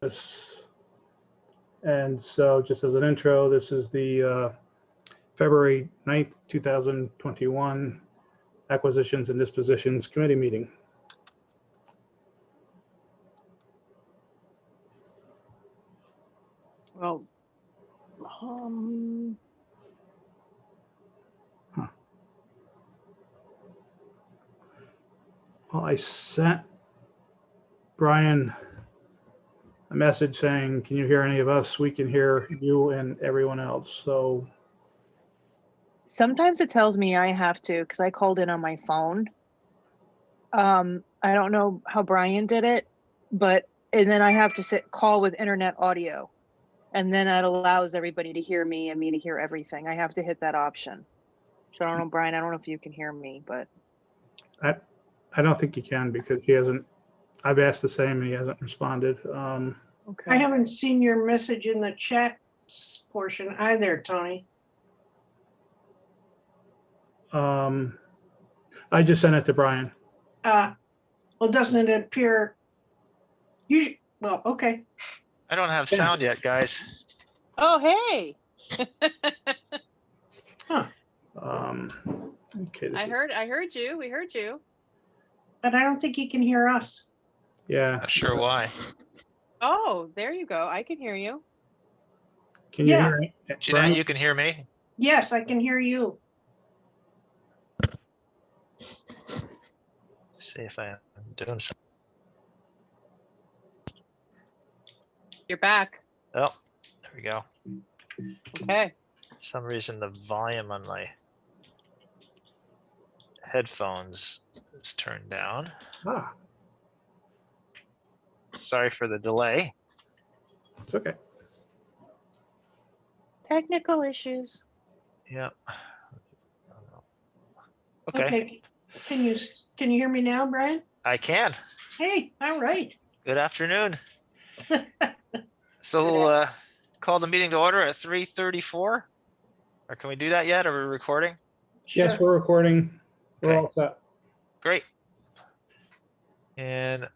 office. And so just as an intro, this is the February 9th, 2021 Acquisitions and Dispositions Committee meeting. Well, Well, I sent Brian a message saying, can you hear any of us? We can hear you and everyone else. So sometimes it tells me I have to, because I called in on my phone. I don't know how Brian did it, and then I have to call with internet audio, and then that allows everybody to hear me and me to hear everything. I have to hit that option. So I don't know, Brian, I don't know if you can hear me, but I don't think you can because he hasn't. I've asked the same and he hasn't responded. okay. I haven't seen your message in the chat portion either, Tony. I just sent it to Brian. Well, doesn't it appear? Well, okay. I don't have sound yet, guys. Oh, hey. Huh. Okay. I heard you. We heard you. But I don't think he can hear us. Yeah. Not sure why. Oh, there you go. I can hear you. Can you Yeah. hear me? Jeanette, you can hear me? Yes, I can hear you. See if I'm doing something. You're back. Oh, there we go. Okay. For some reason, the volume on my headphones is turned down. Ah, Sorry for the delay. it's okay. Technical issues. Yeah. Okay. Can you hear me now, Brian? I can. Hey, all right. Good afternoon. So we'll call the meeting to order at 3:34. Or can we do that yet? Are we recording? Yes, Sure. we're recording. We're Okay. all set. Great. And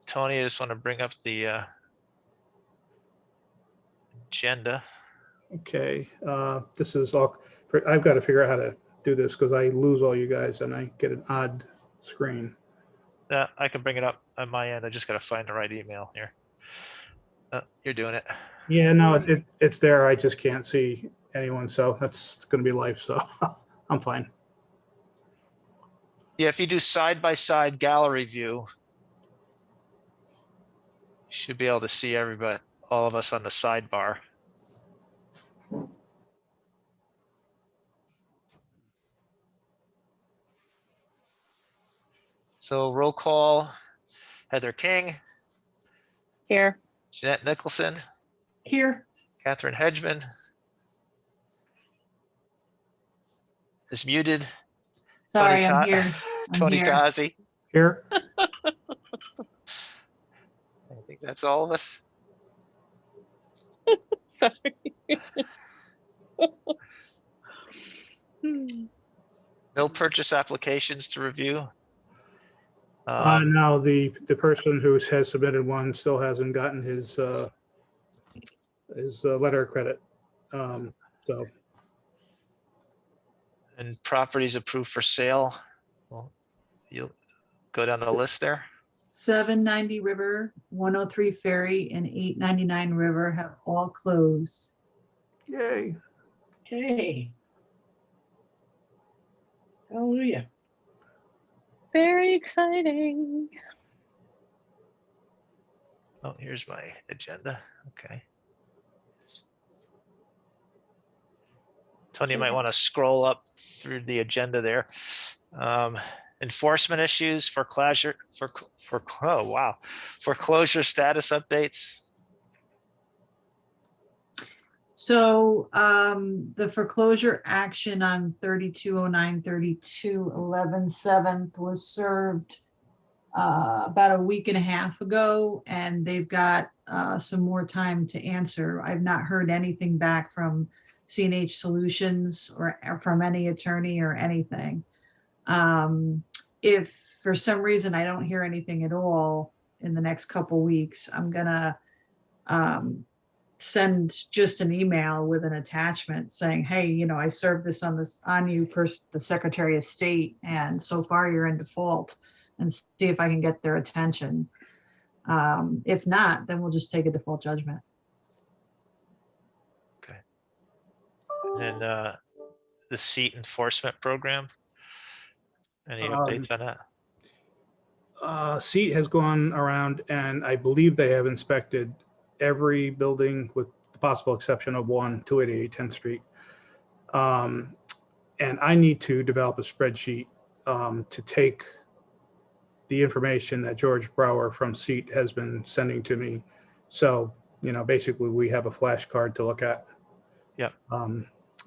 Tony, I just want to bring up the agenda. Okay. This is all. I've got to figure out how to do this because I lose all you guys and I get an odd screen. I can bring it up on my end. I just got to find the right email here. You're doing it. Yeah, no, it's there. I just can't see anyone, so that's going to be life. So I'm fine. Yeah, if you do side-by-side gallery view, you should be able to see everybody, all of us on the sidebar. So roll call, Heather King, Here. Jeanette Nicholson, Here. Catherine Hedgeman is muted. Sorry, Tony I'm here. Tony here. Tazi. Here. I think that's all of us. Sorry. No purchase applications to review. No, the person who has submitted one still hasn't gotten his letter of credit. So And properties approved for sale. Well, you'll go down the list there. 790 River, 103 Ferry, and 899 River have all closed. yay. Hey. Hallelujah. Very exciting. Oh, here's my agenda. Okay. Tony, you might want to scroll up through the agenda there. Enforcement issues, foreclosure status updates. So the foreclosure action on 3209-3211 was served about a week and a half ago, and they've got some more time to answer. I've not heard anything back from CNH Solutions or from any attorney or anything. If for some reason I don't hear anything at all in the next couple weeks, I'm gonna send just an email with an attachment saying, hey, you know, I served this on you, the Secretary of State, and so far you're in default, and see if I can get their attention. If not, then we'll just take a default judgment. Okay. And then the seat enforcement program. Any updates on that? SEAT has gone around and I believe they have inspected every building with the possible exception of 288 10th Street. And I need to develop a spreadsheet to take the information that George Brower from SEAT has been sending to me. So, you know, basically we have a flashcard to look at. Yep.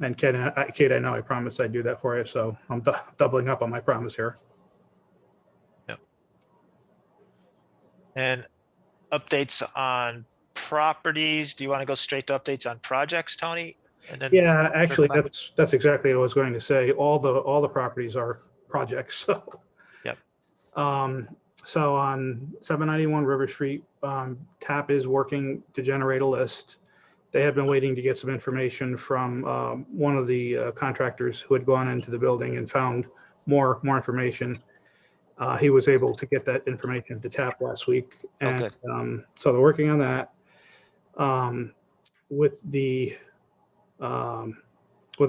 And Kate, I know I promised I'd do that for you, so I'm doubling up on my promise here. Yep. And updates on properties. Do you want to go straight to updates on projects, Tony? And then Yeah, actually, circle back? that's exactly what I was going to say. All the properties are projects. So, Yep. So on 791 River Street, TAP is working to generate a list. They have been waiting to get some information from one of the contractors who had gone into the building and found more information. He was able to get that information to TAP last week, and good. so they're working on that. With the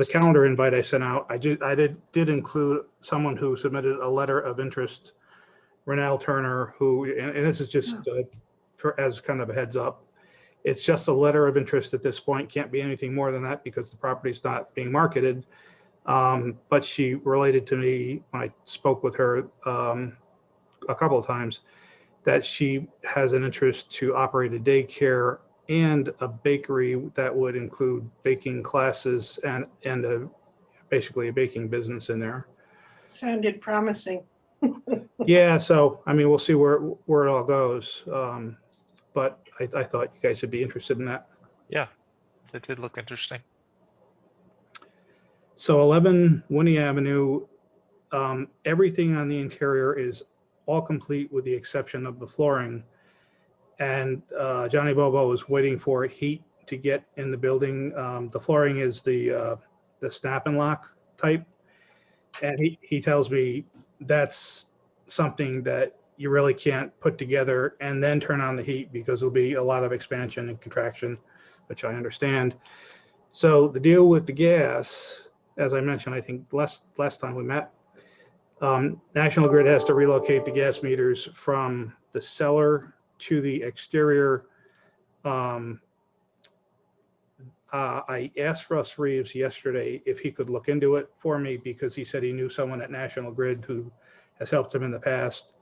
calendar invite I sent out, I did include someone who submitted a letter of interest, Renell Turner, who, and this is just for as kind of a heads up, it's just a letter of interest at this point. Can't be anything more than that because the property's not being marketed. But she related to me when I spoke with her a couple of times that she has an interest to operate a daycare and a bakery that would include baking classes and basically a baking business in there. Sounded promising. Yeah, so I mean, we'll see where it all goes. But I thought you guys would be interested in that. Yeah, that did look interesting. So 11 Winnie Avenue, everything on the interior is all complete with the exception of the flooring. And Johnny Bobo is waiting for heat to get in the building. The flooring is the snap and lock type. And he tells me that's something that you really can't put together and then turn on the heat because there'll be a lot of expansion and contraction, which I understand. So the deal with the gas, as I mentioned, I think last time we met, National Grid has to relocate the gas meters from the cellar to the exterior. I asked Russ Reeves yesterday if he could look into it for me because he said he knew someone at National Grid who has helped him in the past.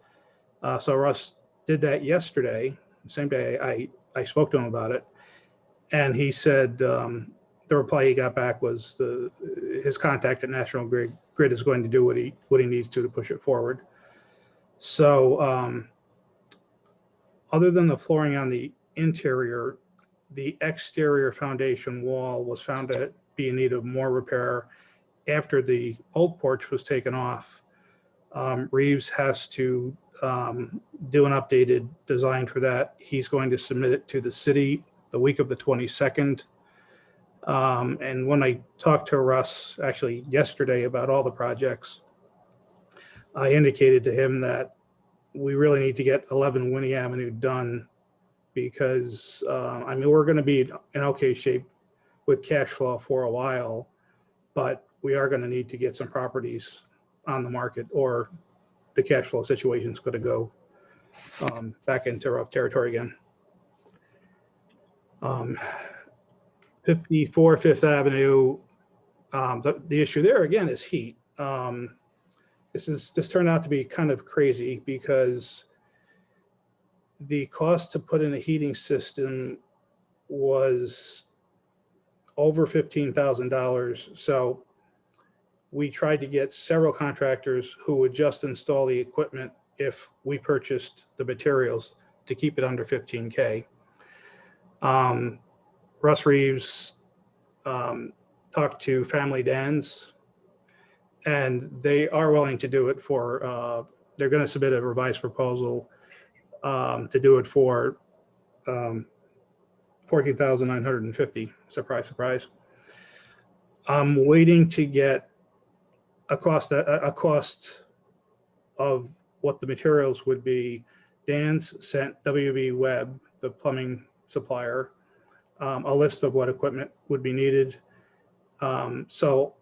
So Russ did that yesterday, same day I spoke to him about it. And he said the reply he got back was his contact at National Grid is going to do what he needs to push it forward. So other than the flooring on the interior, the exterior foundation wall was found to be in need of more repair after the old porch was taken off. Reeves has to do an updated design for that. He's going to submit it to the city the week of the 22nd. And when I talked to Russ actually yesterday about all the projects, I indicated to him that we really need to get 11 Winnie Avenue done because I mean, we're going to be in okay shape with cash flow for a while, but we are going to need to get some properties on the market or the cash flow situation is going to go back into rough territory again. 54 Fifth Avenue, the issue there again is heat. This turned out to be kind of crazy because the cost to put in a heating system was over $15,000. So we tried to get several contractors who would just install the equipment if we purchased the materials to keep it under 15K. Russ Reeves talked to Family Dens, and they are willing to do it for, they're going to submit a revised proposal to do it for $14,950. Surprise, surprise. I'm waiting to get a cost of what the materials would be. Dan's sent WB Webb, the plumbing supplier, a list of what equipment would be needed. So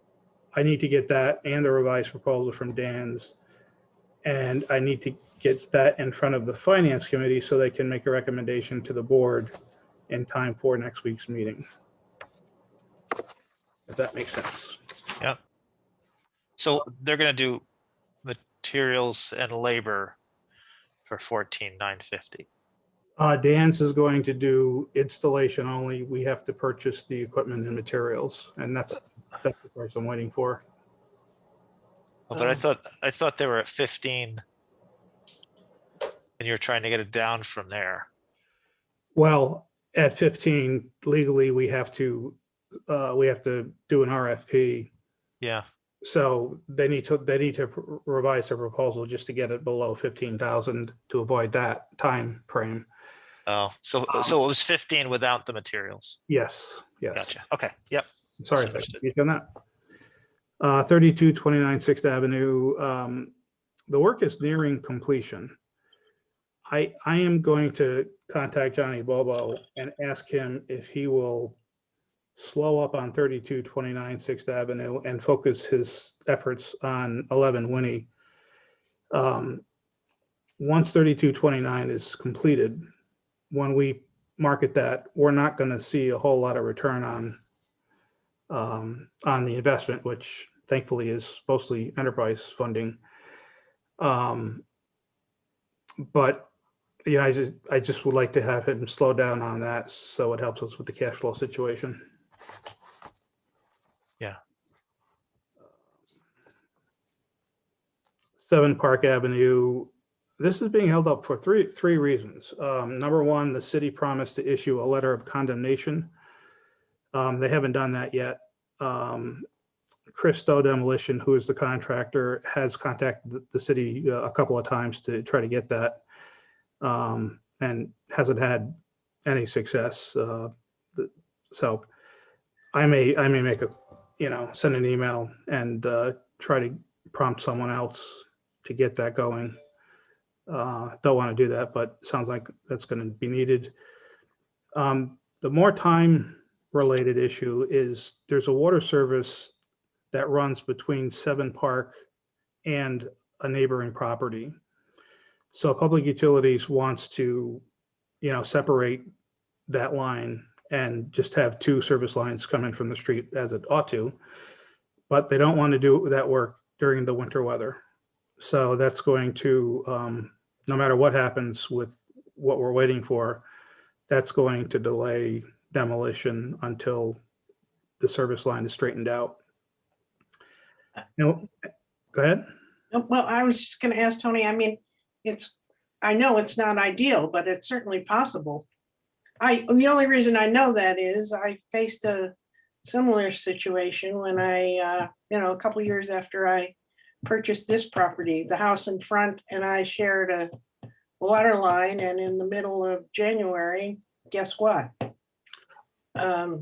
I need to get that and the revised proposal from Dan's. And I need to get that in front of the finance committee so they can make a recommendation to the board in time for next week's meeting. If that makes sense. So they're gonna do materials and labor for 14,950. Dan's is going to do installation only. We have to purchase the equipment and materials, and that's the price I'm waiting for. Oh, but I thought they were at 15 and you're trying to get it down from there. Well, at 15, legally, we have to do an RFP. Yeah. So they need to revise their proposal just to get it below 15,000 to avoid that time frame. Oh, so it was 15 without the materials. Yes, yes. Gotcha. Okay. Yep. Sorry, Misunderstood. you done that. 3229 6th Avenue. The work is nearing completion. I am going to contact Johnny Bobo and ask him if he will slow up on 3229 6th Avenue and focus his efforts on 11 Winnie. Once 3229 is completed, when we market that, we're not going to see a whole lot of return on the investment, which thankfully is mostly enterprise funding. But I just would like to have him slow down on that so it helps us with the cash flow situation. Yeah. 7 Park Avenue. This is being held up for three reasons. Number one, the city promised to issue a letter of condemnation. They haven't done that yet. Chris Stowe Demolition, who is the contractor, has contacted the city a couple of times to try to get that, and hasn't had any success. So I may make send an email and try to prompt someone else to get that going. Don't want to do that, but sounds like that's going to be needed. The more time related issue is there's a water service that runs between 7 Park and a neighboring property. So Public Utilities wants to, separate that line and just have 2 service lines come in from the street as it ought to, but they don't want to do that work during the winter weather. So that's going to, no matter what happens with what we're waiting for, that's going to delay demolition until the service line is straightened out. Go ahead. Well, I was just gonna ask Tony, I mean, I know it's not ideal, but it's certainly possible. The only reason I know that is I faced a similar situation when I, a couple years after I purchased this property, the house in front, and I shared a water line, and in the middle of January, guess what? I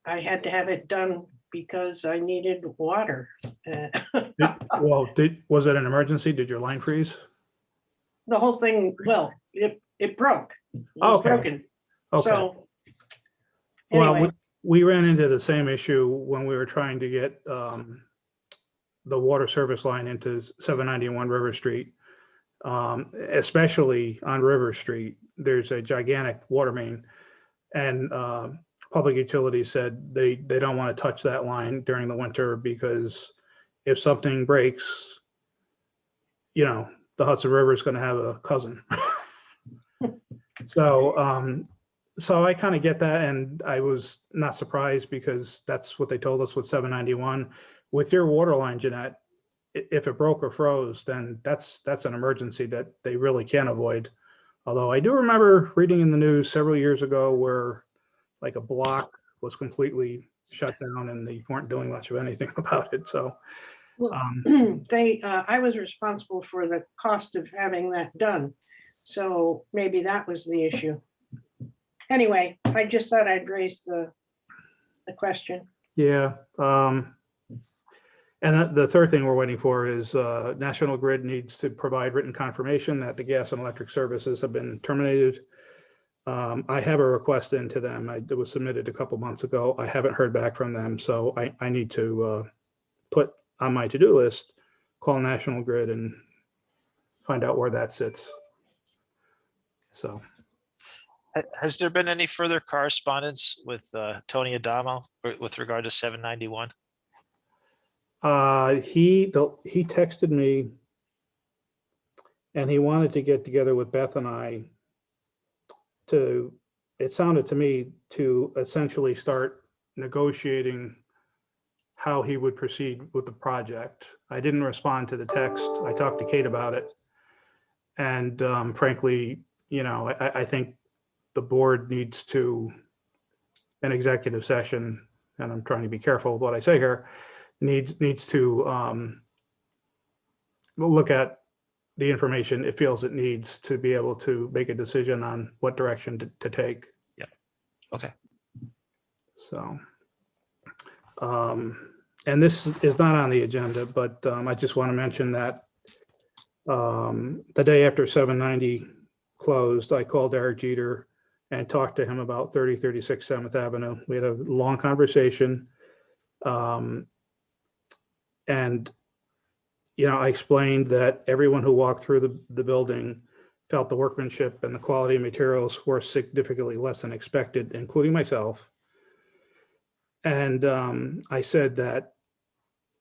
had to have it done because I needed water. Was it an emergency? Did your line freeze? The whole thing, well, it broke. It was Okay. broken. Okay. So Well, anyway, we ran into the same issue when we were trying to get the water service line into 791 River Street, especially on River Street. There's a gigantic water main, and Public Utilities said they don't want to touch that line during the winter because if something breaks, the Hudson River is going to have a cousin. So I kind of get that, and I was not surprised because that's what they told us with 791. With your water line, Jeanette, if it broke or froze, then that's an emergency that they really can't avoid. Although I do remember reading in the news several years ago where like a block was completely shut down and they weren't doing much of anything about it. So well, I was responsible for the cost of having that done. So maybe that was the issue. Anyway, I just thought I'd raise the question. Yeah. And the third thing we're waiting for is National Grid needs to provide written confirmation that the gas and electric services have been terminated. I have a request into them. It was submitted a couple months ago. I haven't heard back from them, so I need to put on my to-do list, call National Grid and find out where that sits. So. Has there been any further correspondence with Tony Adamo with regard to 791? He texted me and he wanted to get together with Beth and I to, it sounded to me, to essentially start negotiating how he would proceed with the project. I didn't respond to the text. I talked to Kate about it. And frankly, you know, I think the board needs to, an executive session, and I'm trying to be careful with what I say here, needs to look at the information it feels it needs to be able to make a decision on what direction to take. Yeah. Okay. So, and this is not on the agenda, but I just want to mention that the day after 790 closed, I called Eric Jeter and talked to him about 3036 7th Avenue. We had a long conversation. And, you know, I explained that everyone who walked through the building felt the workmanship and the quality of materials were significantly less than expected, including myself. And I said that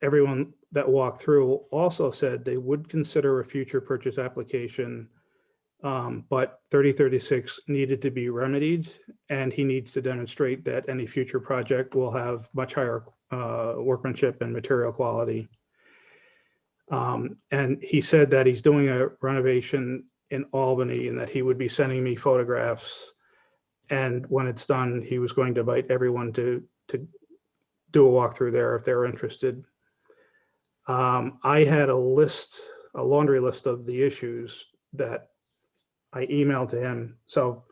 everyone that walked through also said they would consider a future purchase application, but 3036 needed to be remedied, and he needs to demonstrate that any future project will have much higher workmanship and material quality. And he said that he's doing a renovation in Albany and that he would be sending me photographs. And when it's done, he was going to invite everyone to do a walkthrough there if they're interested. I had a laundry list of the issues that I emailed to him. So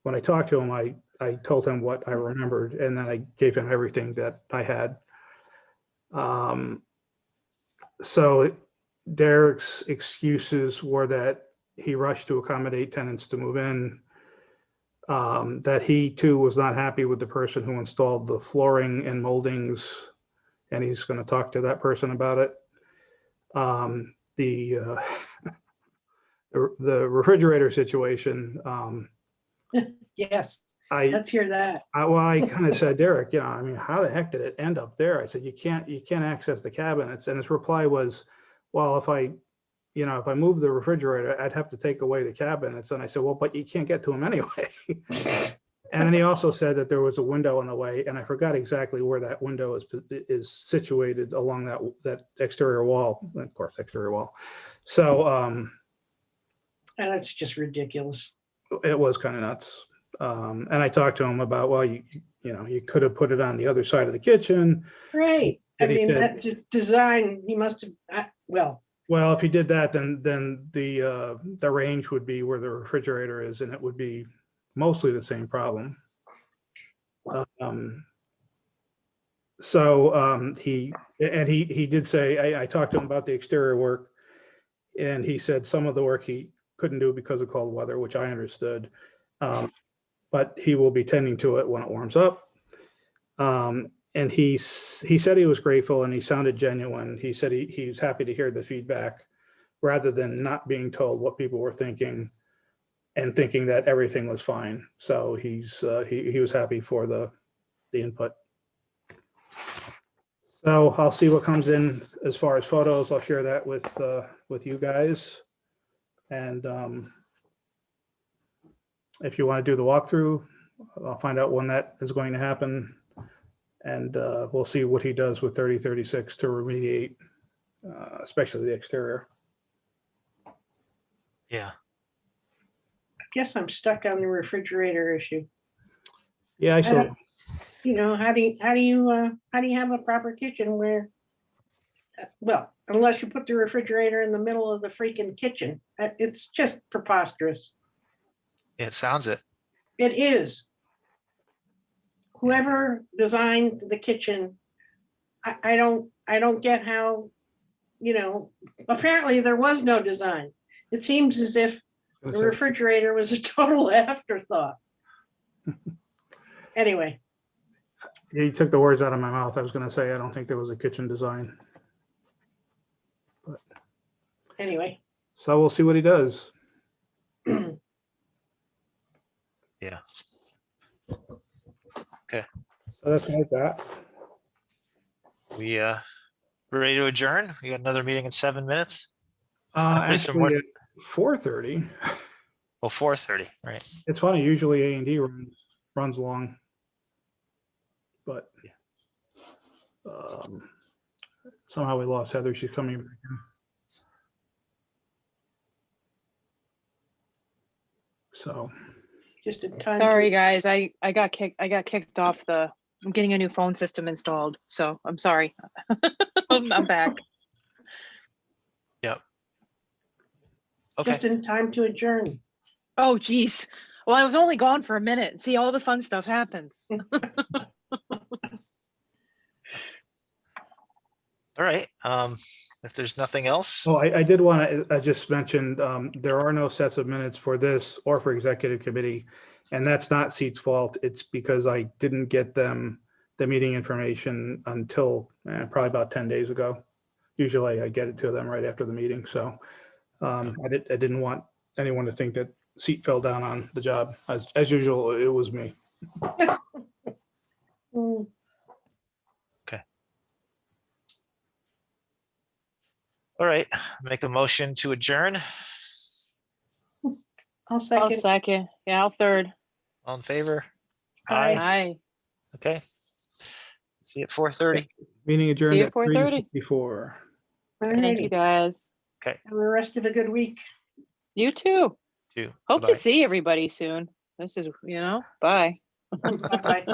when I talked to him, I told him what I remembered, and then I gave him everything that I had. So Derek's excuses were that he rushed to accommodate tenants to move in, that he too was not happy with the person who installed the flooring and moldings, and he's going to talk to that person about it. The refrigerator situation, Yes, I let's hear that. I kind of said, Derek, you know, I mean, how the heck did it end up there? I said, you can't access the cabinets. And his reply was, well, if I move the refrigerator, I'd have to take away the cabinets. And I said, well, but you can't get to them anyway. And then he also said that there was a window in the way, and I forgot exactly where that window is situated along that exterior wall, of course, exterior wall. So And that's just ridiculous. it was kind of nuts. And I talked to him about, well, you could have put it on the other side of the kitchen. Right. I And he mean, said- that just design, he must have, well, Well, if he did that, then the range would be where the refrigerator is, and it would be mostly the same problem. He did say, I talked to him about the exterior work, and he said some of the work he couldn't do because of cold weather, which I understood. But he will be tending to it when it warms up. And he said he was grateful and he sounded genuine. He said he's happy to hear the feedback rather than not being told what people were thinking and thinking that everything was fine. So he was happy for the input. So I'll see what comes in as far as photos. I'll share that with you guys. And if you want to do the walkthrough, I'll find out when that is going to happen. And we'll see what he does with 3036 to remediate, especially the exterior. Yeah. I guess I'm stuck on the refrigerator issue. Yeah, I saw. You know, how do you have a proper kitchen where, well, unless you put the refrigerator in the middle of the freaking kitchen, it's just preposterous. It sounds it. It is. whoever designed the kitchen, I don't get how, apparently there was no design. It seems as if the refrigerator was a total afterthought. Anyway, Yeah, you took the words out of my mouth. I was gonna say, I don't think there was a kitchen design. anyway. So we'll see what he does. Yeah. So that's like that. We ready to adjourn? We got another meeting in 7 minutes. There's some more- Actually, at 4:30. Oh, 4:30, right? It's funny, usually A&D runs long. But somehow we lost Heather. She's coming back in. So Just in time. Sorry, guys. I got kicked off I'm getting a new phone system installed, so I'm sorry. I'm back. Yep. Okay. Just in time to adjourn. Oh, geez. Well, I was only gone for a minute. See, all the fun stuff happens. All right. If there's nothing else, oh, I did want to, I just mentioned, there are no sets of minutes for this or for executive committee. And that's not Seat's fault. It's because I didn't get them the meeting information until probably about 10 days ago. Usually I get it to them right after the meeting. So I didn't want anyone to think that Seat fell down on the job. As usual, it was me. Mm, all right. Make a motion to adjourn. I'll I'll second. second. Yeah, I'll third. All in favor? Aye. Aye. Okay. See you at 4:30. Meeting adjourned you at at 4:30. 3:54. Thank you, Alrighty. guys. Have the rest of a good week. You too. Two. Hope Bye-bye. to see everybody soon. This is, bye. Bye-bye.